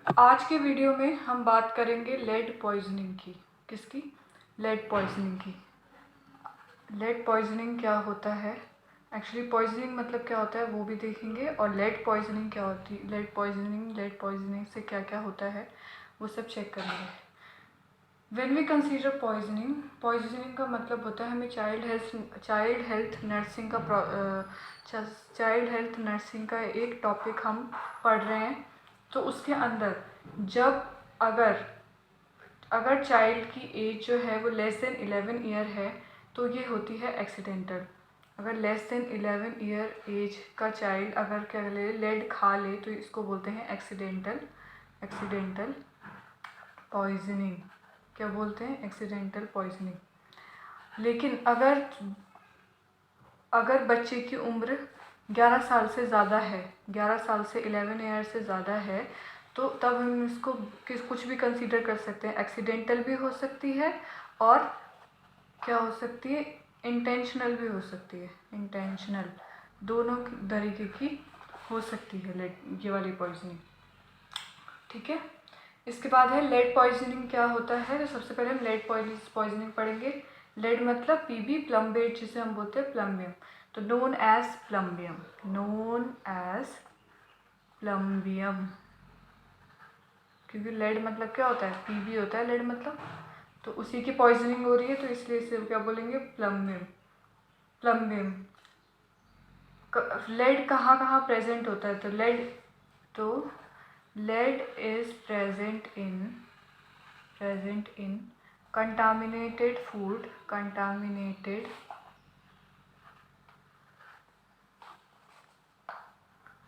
आज के वीडियो में हम बात करेंगे लेड पॉइजनिंग की। किसकी? लेड पॉइजनिंग की। लेड पॉइजनिंग क्या होता है, एक्चुअली पॉइजनिंग मतलब क्या होता है वो भी देखेंगे, और लेड पॉइजनिंग क्या होती है, लेड पॉइजनिंग से क्या क्या होता है वो सब चेक करेंगे। व्हेन वी कंसीडर पॉइजनिंग का मतलब होता है हमें चाइल्ड हेल्थ नर्सिंग का एक टॉपिक हम पढ़ रहे हैं। तो उसके अंदर जब अगर चाइल्ड की एज जो है वो लेस देन 11 ईयर है तो ये होती है एक्सीडेंटल। अगर लेस देन 11 ईयर एज का चाइल्ड अगर क्या ले लेड खा ले तो इसको बोलते हैं एक्सीडेंटल पॉइजनिंग। क्या बोलते हैं? Accidental poisoning. लेकिन अगर बच्चे की उम्र 11 साल से ज़्यादा है, 11 साल से 11 ईयर से ज़्यादा है, तो तब हम इसको कुछ भी कंसीडर कर सकते हैं। एक्सीडेंटल भी हो सकती है और क्या हो सकती है, इंटेंशनल भी हो सकती है। इंटेंशनल दोनों तरीके की हो सकती है ये वाली पॉइजनिंग। ठीक है। इसके बाद है लेड पॉइजनिंग क्या होता है। तो सबसे पहले हम लेड पॉइजनिंग पढ़ेंगे। लेड मतलब पीबी, प्लम्बेट जिसे हम बोलते हैं प्लम्बियम। तो नोन एज प्लम्बियम, क्योंकि लेड मतलब क्या होता है, पीबी होता है लेड मतलब, तो उसी की पॉइजनिंग हो रही है तो इसलिए इसे क्या बोलेंगे, प्लम्बियम। लेड कहाँ कहाँ प्रेजेंट होता है? तो lead is present in contaminated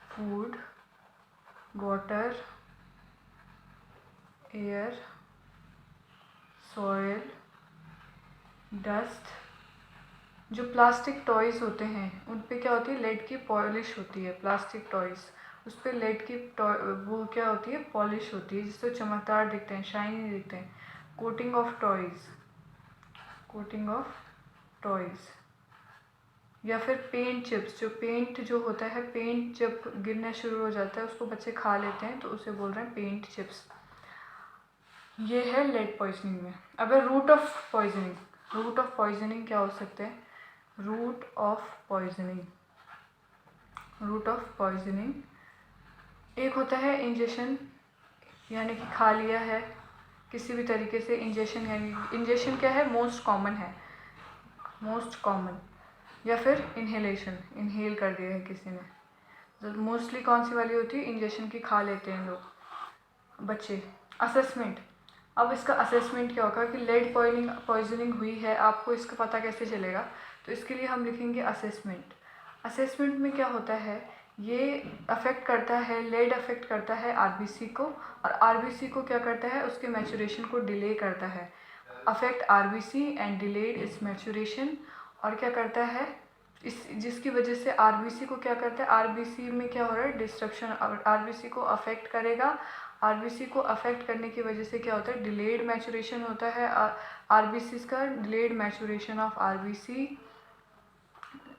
food, water, air, soil, dust। जो प्लास्टिक टॉयज़ होते हैं उन पे क्या होती है, लेड की पॉलिश होती है। प्लास्टिक टॉयज़ उस पर लेड की वो क्या होती है, पॉलिश होती है, जिससे चमकदार दिखते हैं, शाइनी दिखते हैं। कोटिंग ऑफ टॉयज़ या फिर पेंट चिप्स। जो पेंट जो होता है, पेंट जब गिरना शुरू हो जाता है उसको बच्चे खा लेते हैं तो उसे बोल रहे हैं पेंट चिप्स। ये है लेड पॉइजनिंग में। अब रूट ऑफ पॉइजनिंग क्या हो सकते हैं? रूट ऑफ पॉइजनिंग एक होता है इंजेक्शन, यानी कि खा लिया है किसी भी तरीके से। इंजेक्शन यानी इंजेक्शन क्या है, मोस्ट कॉमन, या फिर इनहेल कर दिया है किसी ने। तो मोस्टली कौन सी वाली होती है, इंजेक्शन की खा लेते हैं लोग बच्चे। असेसमेंट। अब इसका असेसमेंट क्या होगा कि लेड पॉइजनिंग हुई है, आपको इसका पता कैसे चलेगा? तो इसके लिए हम लिखेंगे असेसमेंट में क्या होता है, ये अफेक्ट करता है, लेड अफेक्ट करता है आरबीसी को, और आरबीसी को क्या करता है, उसके मैचुरेशन को डिले करता है। Affect RBC and delayed it's maturation. और क्या करता है, इस जिसकी वजह से आरबीसी को क्या करता है, आरबीसी में क्या हो रहा है, डिस्ट्रक्शन, आरबीसी को अफेक्ट करेगा। आरबीसी को अफेक्ट करने की वजह से क्या होता है, डिलेड मैचुरेशन होता है आरबीसी का, डिलेड मैचुरेशन ऑफ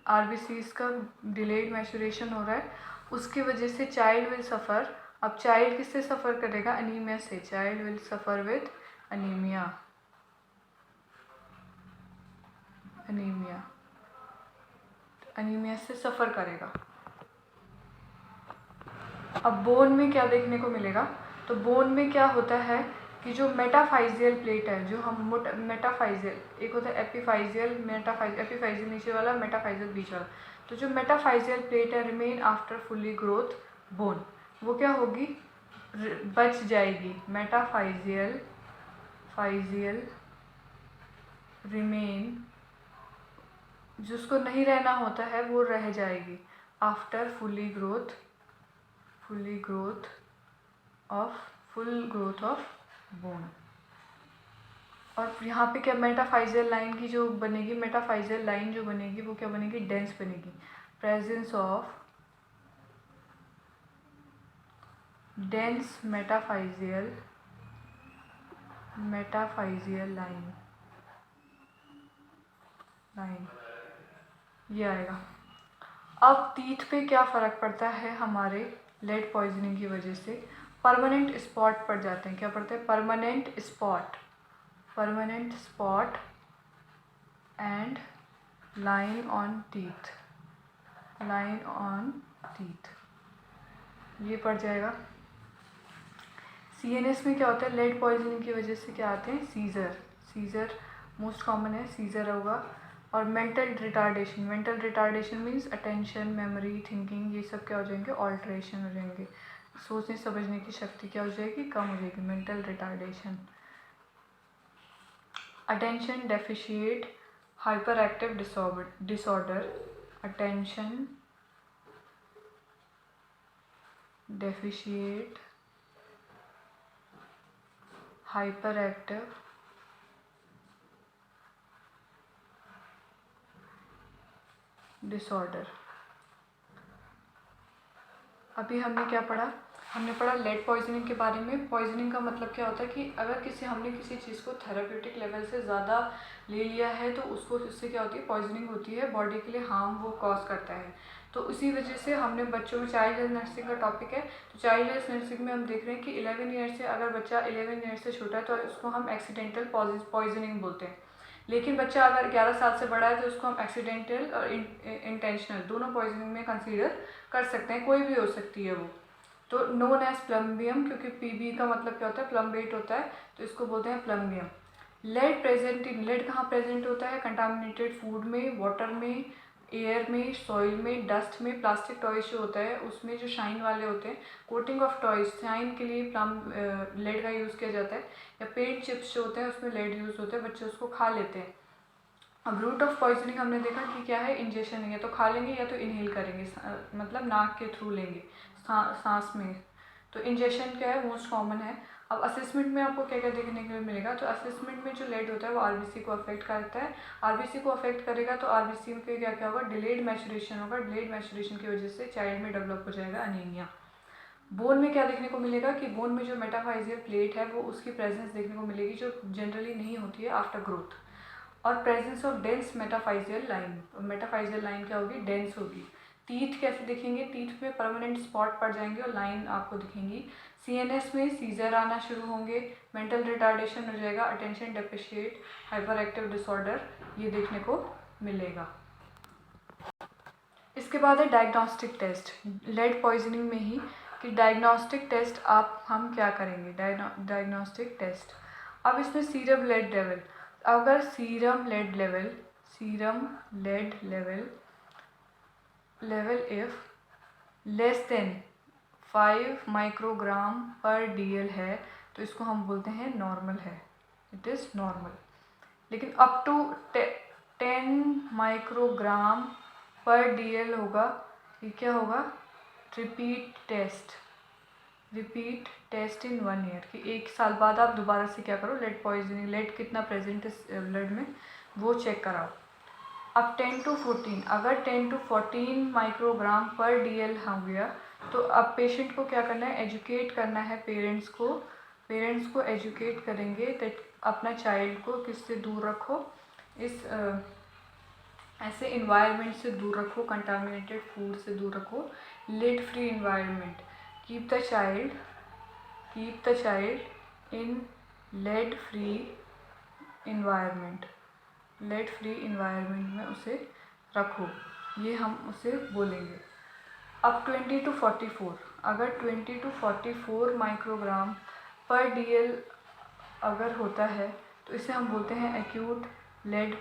आरबीसी का डिलेड मैचुरेशन हो रहा है। उसकी वजह से चाइल्ड विल सफ़र। अब चाइल्ड किससे सफ़र करेगा, अनीमिया से। Child will suffer with anaemia से सफ़र करेगा। अब बोन में क्या देखने को मिलेगा? तो बोन में क्या होता है कि जो मेटाफाइजियल प्लेट है, जो हम मेटाफाइजियल, एक होता है एपिफाइजियल, एपिफाइजियल नीचे वाला, मेटाफाइजियल बीच वाला। तो जो मेटाफाइजियल प्लेट है remain after fully growth bone, वो क्या होगी, बच जाएगी। मेटाफाइजियल रिमेन, जिसको नहीं रहना होता है वो रह जाएगी after full growth of bone. और यहाँ पे क्या मेटाफाइजियल लाइन की जो बनेगी, मेटाफाइजियल लाइन जो बनेगी वो क्या बनेगी, डेंस बनेगी। Presence of dense metaphyseal line ये आएगा। अब टीथ पे क्या फ़र्क पड़ता है हमारे लेड पॉइजनिंग की वजह से, परमानेंट स्पॉट पड़ जाते हैं। क्या पड़ते हैं? Permanent spot and line on teeth, ये पड़ जाएगा। CNS में क्या होता है? लेड पॉइजनिंग की वजह से क्या आते हैं? सीजर मोस्ट कॉमन है, सीजर होगा। और mental retardation means attention, memory, thinking, ये सब क्या हो जाएंगे? ऑल्ट्रेशन हो जाएंगे। सोचने समझने की शक्ति क्या हो जाएगी? कम हो जाएगी। Mental retardation. Attention deficit hyper active disorder, attention deficit hyper active disorder. अभी हमने क्या पढ़ा? हमने पढ़ा लेड पॉइजनिंग के बारे में। पॉइजनिंग का मतलब क्या होता है कि अगर हमने किसी चीज़ को थेराप्यूटिक लेवल से ज़्यादा ले लिया है तो उससे क्या होती है? पॉइजनिंग होती है, बॉडी के लिए हार्म वो कॉज करता है। तो उसी वजह से हमने बच्चों में चाइल्ड हेल्थ नर्सिंग का टॉपिक है, तो चाइल्ड हेल्थ नर्सिंग में हम देख रहे हैं कि 11 ईयर से, अगर बच्चा 11 ईयर से छोटा है तो उसको हम एक्सीडेंटल पॉइजनिंग बोलते हैं। लेकिन बच्चा अगर 11 साल से बड़ा है तो उसको हम एक्सीडेंटल और इंटेंशनल दोनों पॉइजनिंग में कंसीडर कर सकते हैं, कोई भी हो सकती है वो। तो नोन एज प्लम्बियम, क्योंकि पीबी का मतलब क्या होता है? प्लम्बेट होता है, तो इसको बोलते हैं प्लम्बियम। लेड कहाँ प्रेजेंट होता है? कंटामिनेटेड फूड में, वाटर में, एयर में, सॉइल में, डस्ट में। प्लास्टिक टॉयज जो होता है उसमें जो शाइन वाले होते हैं, कोटिंग ऑफ टॉयज, शाइन के लिए लेड का यूज़ किया जाता है। या पेंट चिप्स जो होते हैं उसमें लेड यूज़ होते हैं, बच्चे उसको खा लेते हैं। अब रूट ऑफ पॉइजनिंग हमने देखा कि क्या है? इंजेक्शन है, या तो खा लेंगे या तो इनहेल करेंगे, मतलब नाक के थ्रू लेंगे, सांस में। तो इंजेक्शन क्या है? मोस्ट कॉमन है। अब असेसमेंट में आपको क्या क्या देखने को मिलेगा? तो असेसमेंट में जो लेड होता है वो आरबीसी को अफेक्ट करता है। आरबीसी को अफेक्ट करेगा तो आरबीसी में क्या क्या होगा? डिलेड मैचुरेशन होगा। डिलेड मैचुरेशन की वजह से चाइल्ड में डेवलप हो जाएगा अनीमिया। बोन में क्या देखने को मिलेगा? कि बोन में जो मेटाफाइजियल प्लेट है वो उसकी प्रेजेंस देखने को मिलेगी, जो जनरली नहीं होती है आफ्टर ग्रोथ। और presence of dense metaphyseal line. Metaphyseal line क्या होगी? डेंस होगी। टीथ कैसे दिखेंगे? टीथ में परमानेंट स्पॉट पड़ जाएंगे और लाइन आपको दिखेंगी। CNS में सीजर आना शुरू होंगे, मेंटल रिटार्डेशन हो जाएगा, attention deficit hyper active disorder, ये देखने को मिलेगा। इसके बाद है डायग्नोस्टिक टेस्ट, लेड पॉइजनिंग में ही, कि डायग्नोस्टिक टेस्ट हम क्या करेंगे? Diagnostic test. अब इसमें सीरम लेड लेवल, अगर serum lead level if less than 5 microgram per DL है तो इसको हम बोलते हैं नॉर्मल है, इट इज़ नॉर्मल। लेकिन up to 10 microgram per DL होगा, ये क्या होगा? रिपीट टेस्ट इन 1 ईयर, कि 1 साल बाद आप दोबारा से क्या करो? लेड पॉइजनिंग, लेड कितना प्रेजेंट है ब्लड में वो चेक कराओ। अब 10 to 14, अगर 10 to 14 माइक्रोग्राम पर DL हो गया तो अब पेशेंट को क्या करना है? एजुकेट करना है पेरेंट्स को एजुकेट करेंगे दैट अपना चाइल्ड को किससे दूर रखो? इस ऐसे इन्वायरमेंट से दूर रखो, कंटामिनेटेड फूड से दूर रखो, lead free environment, keep the child in lead free environment में उसे रखो, ये हम उसे बोलेंगे। अब 20 to 44, अगर 20 to 44 माइक्रोग्राम पर DL अगर होता है तो इसे हम बोलते हैं एक्यूट लेड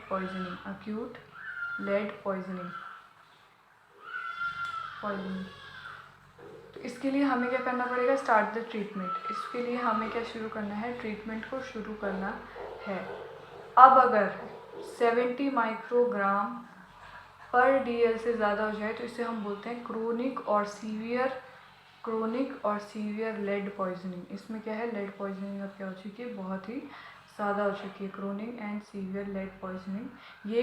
पॉइजनिंग। तो इसके लिए हमें क्या करना पड़ेगा? Start the treatment. इसके लिए हमें क्या शुरू करना है? ट्रीटमेंट को शुरू करना है। अब अगर 70 माइक्रोग्राम पर DL से ज़्यादा हो जाए तो इसे हम बोलते हैं क्रोनिक और सीवियर लेड पॉइजनिंग। इसमें क्या है? लेड पॉइजनिंग अब क्या हो चुकी है? बहुत ही ज़्यादा हो चुकी है, chronic and severe lead poisoning. ये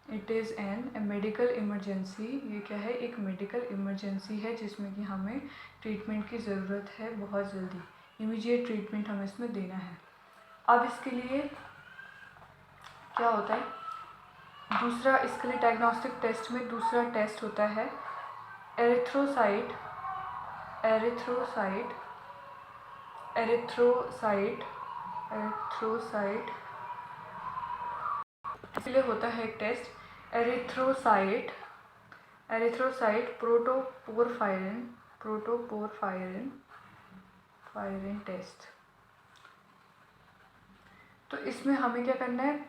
it is an medical emergency. ये क्या है? एक मेडिकल इमरजेंसी है जिसमें कि हमें ट्रीटमेंट की ज़रूरत है, बहुत जल्दी इमीडिएट ट्रीटमेंट हमें इसमें देना है। अब इसके लिए क्या होता है? दूसरा, इसके लिए डायग्नोस्टिक टेस्ट में दूसरा टेस्ट होता है एरिथ्रोसाइट इसलिए होता है एक टेस्ट एरिथ्रोसाइट प्रोटोपोरफायरिन टेस्ट। तो इसमें हमें क्या करना है,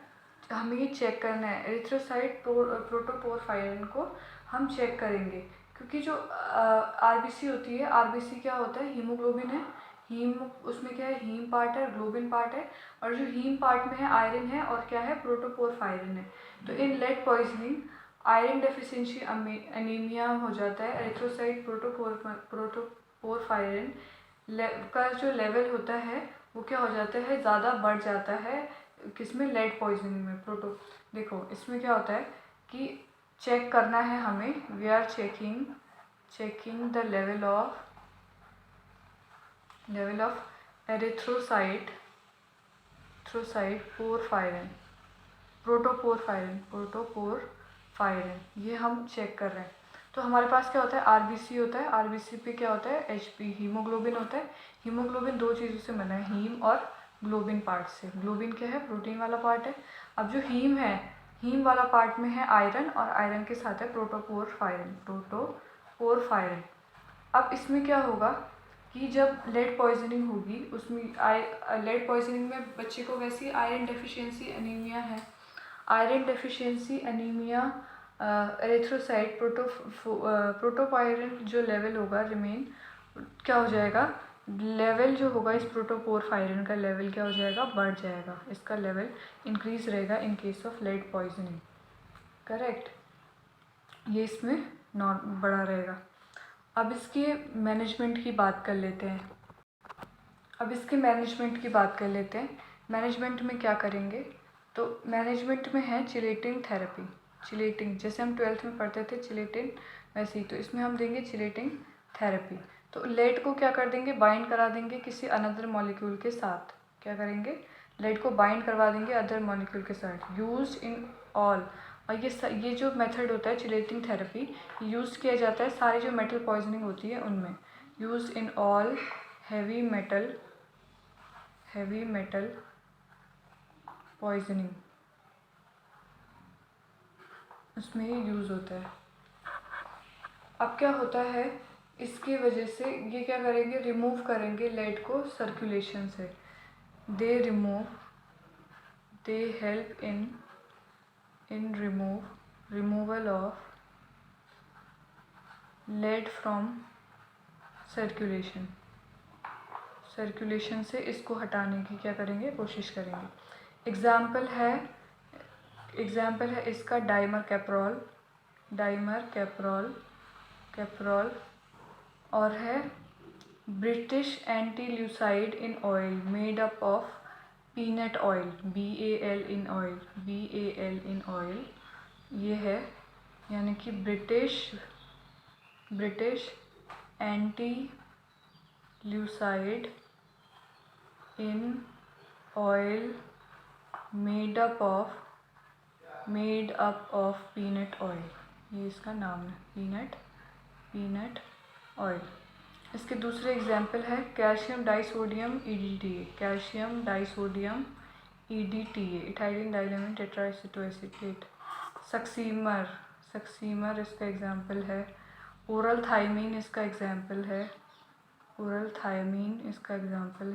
हमें ये चेक करना है एरिथ्रोसाइट प्रोटोपोरफायरिन को हम चेक करेंगे, क्योंकि जो आरबीसी होती है, आरबीसी क्या होता है, हीमोग्लोबिन है, हीम उसमें क्या है, हीम पार्ट है, ग्लोबिन पार्ट है, और जो हीम पार्ट में है आयरन है और क्या है, प्रोटोपोरफायरिन है। तो in lead poisoning iron deficiency anaemia हो जाता है। एरिथ्रोसाइट प्रोटोपोरफायरिन का जो लेवल होता है वो क्या हो जाता है, ज़्यादा बढ़ जाता है, किसमें, लेड पॉइजनिंग में। देखो इसमें क्या होता है कि चेक करना है हमें, we are checking the level of erythrocyte protoporphyrin ये हम चेक कर रहे हैं। तो हमारे पास क्या होता है, आरबीसी होता है, आरबीसी पे क्या होता है, एचपी हीमोग्लोबिन होता है। हीमोग्लोबिन दो चीज़ों से बना है, हीम और ग्लोबिन पार्ट से। ग्लोबिन क्या है, प्रोटीन वाला पार्ट है। अब जो हीम है, हीम वाला पार्ट में है आयरन, और आयरन के साथ है प्रोटोपोरफायरिन। अब इसमें क्या होगा कि जब लेड पॉइजनिंग होगी, उसमें लेड पॉइजनिंग में बच्चे को वैसी आयरन डेफिशिएंसी एनीमिया है, आयरन डेफिशिएंसी एनीमिया, एरिथ्रोसाइट प्रोटोपायरिन जो लेवल होगा रिमेन क्या हो जाएगा, लेवल जो होगा इस प्रोटोपोरफायरिन का लेवल क्या हो जाएगा, बढ़ जाएगा, इसका लेवल इंक्रीज रहेगा in case of lead poisoning. Correct, ये इसमें बढ़ा रहेगा। अब इसके मैनेजमेंट की बात कर लेते हैं। मैनेजमेंट में क्या करेंगे, तो मैनेजमेंट में है चिलेटिन थेरेपी। चिलेटिन जैसे हम 12th में पढ़ते थे चिलेटिन, वैसे ही तो इसमें हम देंगे चिलेटिन थेरेपी। तो लेड को क्या कर देंगे, बाइंड करा देंगे किसी अनदर मॉलिक्यूल के साथ। क्या करेंगे, लेड को बाइंड करवा देंगे अदर मॉलिक्यूल के साथ। यूज्ड इन ऑल, और ये जो मेथड होता है चिलेटिन थेरेपी, यूज़ किया जाता है सारी जो मेटल पॉइजनिंग होती है उनमें। Use in all heavy metal poisoning, उसमें ही यूज़ होता है। अब क्या होता है, इसकी वजह से ये क्या करेंगे, रिमूव करेंगे लेड को सर्कुलेशन से। They help in removal of lead from circulation से इसको हटाने की क्या करेंगे, कोशिश करेंगे। एग्जाम्पल है इसका डाइमर कैप्रोल, और है British antilewisite in oil made up of peanut oil, BAL in oil, ये है, यानी कि British antilewisite in oil made up of peanut oil, ये इसका नाम है, पीनट ऑयल। इसके दूसरे एग्जाम्पल है कैल्शियम डाइसोडियम EDTA, इथाइलिन डाइलेमिन टेट्राएसिटोएसीटेट। सक्सीमर इसका एग्जाम्पल है। ओरल थायमीन इसका एग्जाम्पल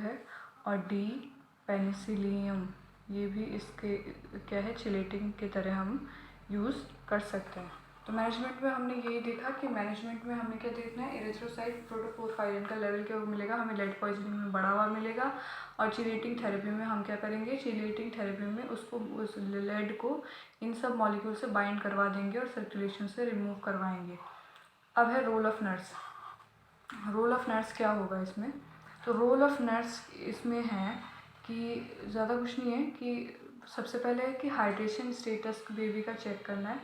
है। और डी पेनिसिलियम, ये भी इसके क्या है, चिलेटिंग की तरह हम यूज़ कर सकते हैं। तो मैनेजमेंट में हमने यही देखा कि मैनेजमेंट में हमें क्या देखना है, एरिथ्रोसाइट प्रोटोपोरफायरिन का लेवल क्या मिलेगा, हमें लेड पॉइजनिंग में बढ़ा हुआ मिलेगा। और चिलेटिंग थेरेपी में हम क्या करेंगे, चिलेटिंग थेरेपी में उस लेड को इन सब मॉलिक्यूल से बाइंड करवा देंगे और सर्कुलेशन से रिमूव करवाएंगे। अब है रोल ऑफ नर्स क्या होगा इसमें, तो रोल ऑफ नर्स इसमें है कि ज़्यादा कुछ नहीं है, कि सबसे पहले है कि हाइड्रेशन स्टेटस बेबी का चेक करना है।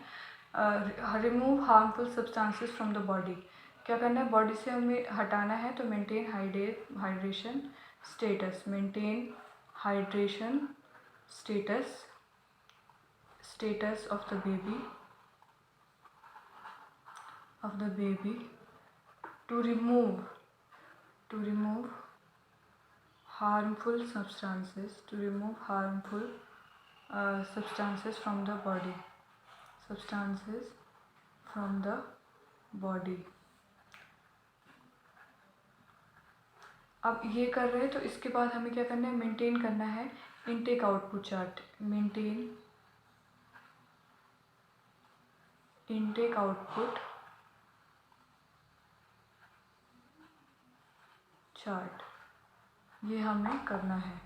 Remove harmful substances from the body, क्या करना है, बॉडी से हमें हटाना है। तो maintain hydration status of the baby to remove to remove harmful substances, substances from the body, अब ये कर रहे हैं तो इसके बाद हमें क्या करना है, मेंटेन करना है intake output chart, maintain intake output chart, ये हमें करना है।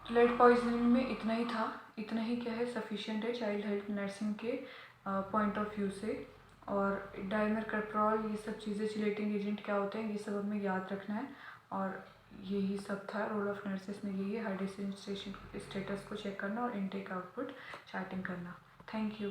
तो लेड पॉइजनिंग में इतना ही था, इतना ही क्या है सफिशिएंट है चाइल्ड हेल्थ नर्सिंग के पॉइंट ऑफ व्यू से। और डाइमर कैप्रोल, ये सब चीज़ें, चिलेटिंग एजेंट क्या होते हैं, ये सब हमें याद रखना है। और यही सब था रोल ऑफ नर्सेस में, यही है हाइड्रेशन स्टेटस को चेक करना और इनटेक आउटपुट चार्टिंग करना। Thank you.